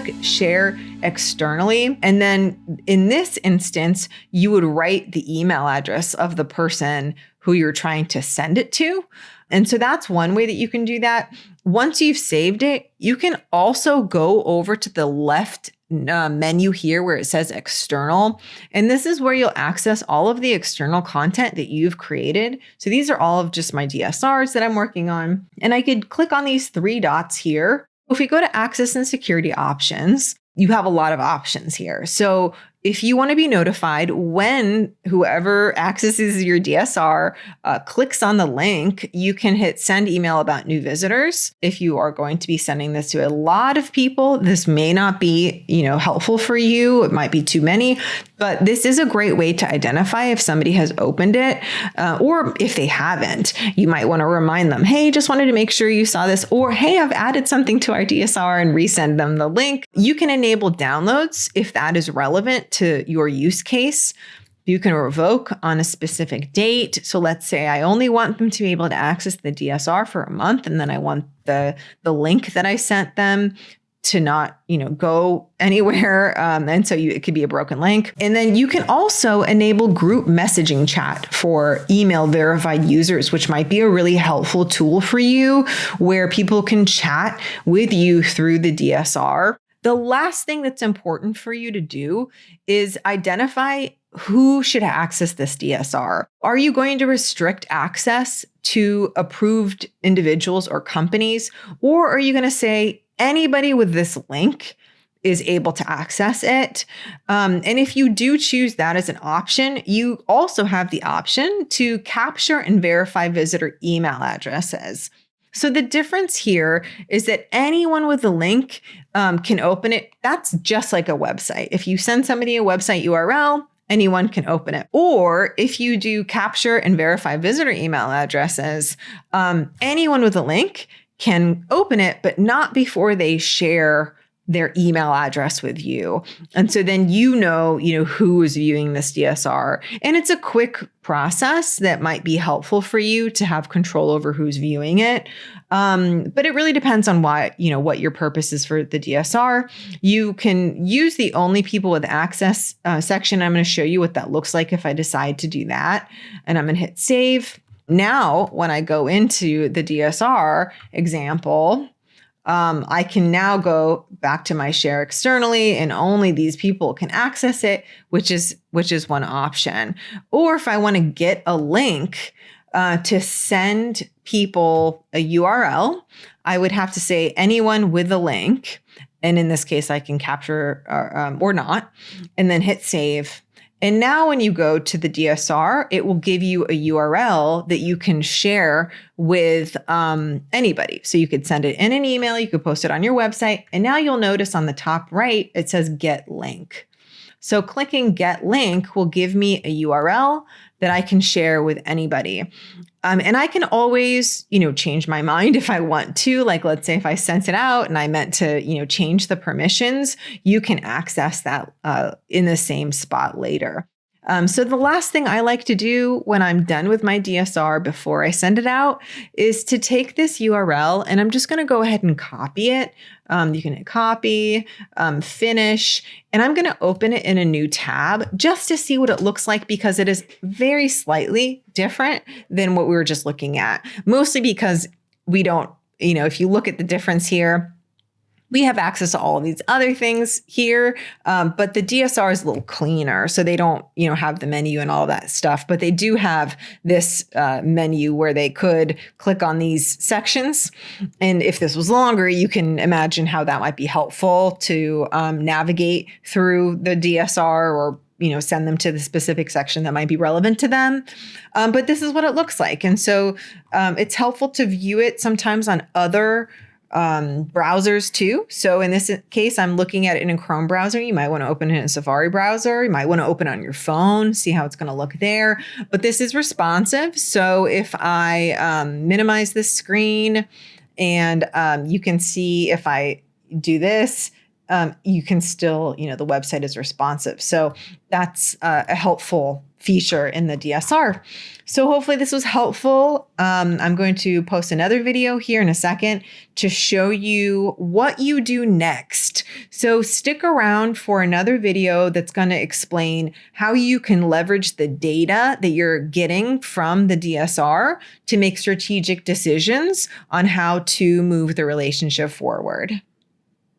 click share externally. And then in this instance, you would write the email address of the person who you're trying to send it to. And so that's one way that you can do that. Once you've saved it, you can also go over to the left menu here where it says external. And this is where you'll access all of the external content that you've created. So these are all of just my DSRs that I'm working on. And I could click on these three dots here. If we go to access and security options, you have a lot of options here. So if you want to be notified when whoever accesses your DSR clicks on the link, you can hit send email about new visitors. If you are going to be sending this to a lot of people, this may not be, helpful for you. It might be too many, but this is a great way to identify if somebody has opened it or if they haven't. You might want to remind them, hey, just wanted to make sure you saw this, or hey, I've added something to our DSR, and resend them the link. You can enable downloads if that is relevant to your use case. You can revoke on a specific date. So let's say I only want them to be able to access the DSR for a month, and then I want the link that I sent them to not, go anywhere. And so it could be a broken link. And then you can also enable group messaging chat for email verified users, which might be a really helpful tool for you where people can chat with you through the DSR. The last thing that's important for you to do is identify who should access this DSR. Are you going to restrict access to approved individuals or companies? Or are you going to say anybody with this link is able to access it? And if you do choose that as an option, you also have the option to capture and verify visitor email addresses. So the difference here is that anyone with a link can open it. That's just like a website. If you send somebody a website URL, anyone can open it. Or if you do capture and verify visitor email addresses, anyone with a link can open it, but not before they share their email address with you. And so then who is viewing this DSR. And it's a quick process that might be helpful for you to have control over who's viewing it. But it really depends on what your purpose is for the DSR. You can use the only people with access section. I'm going to show you what that looks like if I decide to do that. And I'm going to hit save. Now, when I go into the DSR example, I can now go back to my share externally, and only these people can access it, which is one option. Or if I want to get a link to send people a URL, I would have to say anyone with a link. And in this case, I can capture or not, and then hit save. And now when you go to the DSR, it will give you a URL that you can share with anybody. So you could send it in an email, you could post it on your website, and now you'll notice on the top right, it says get link. So clicking get link will give me a URL that I can share with anybody. And I can always, change my mind if I want to. Like, let's say if I sent it out and I meant to, change the permissions, you can access that in the same spot later. So the last thing I like to do when I'm done with my DSR before I send it out is to take this URL, and I'm just going to go ahead and copy it. You can hit copy, finish, and I'm going to open it in a new tab just to see what it looks like, because it is very slightly different than what we were just looking at. Mostly because we don't, if you look at the difference here, we have access to all of these other things here, but the DSR is a little cleaner. So they don't, have the menu and all that stuff, but they do have this menu where they could click on these sections. And if this was longer, you can imagine how that might be helpful to navigate through the DSR or send them to the specific section that might be relevant to them. But this is what it looks like. And so it's helpful to view it sometimes on other browsers too. So in this case, I'm looking at it in a Chrome browser. You might want to open it in a Safari browser. You might want to open it on your phone, see how it's going to look there. But this is responsive. So if I minimize this screen, and you can see if I do this, you can still, the website is responsive. So that's a helpful feature in the DSR. So hopefully this was helpful. I'm going to post another video here in a second to show you what you do next. So stick around for another video that's going to explain how you can leverage the data that you're getting from the DSR to make strategic decisions on how to move the relationship forward.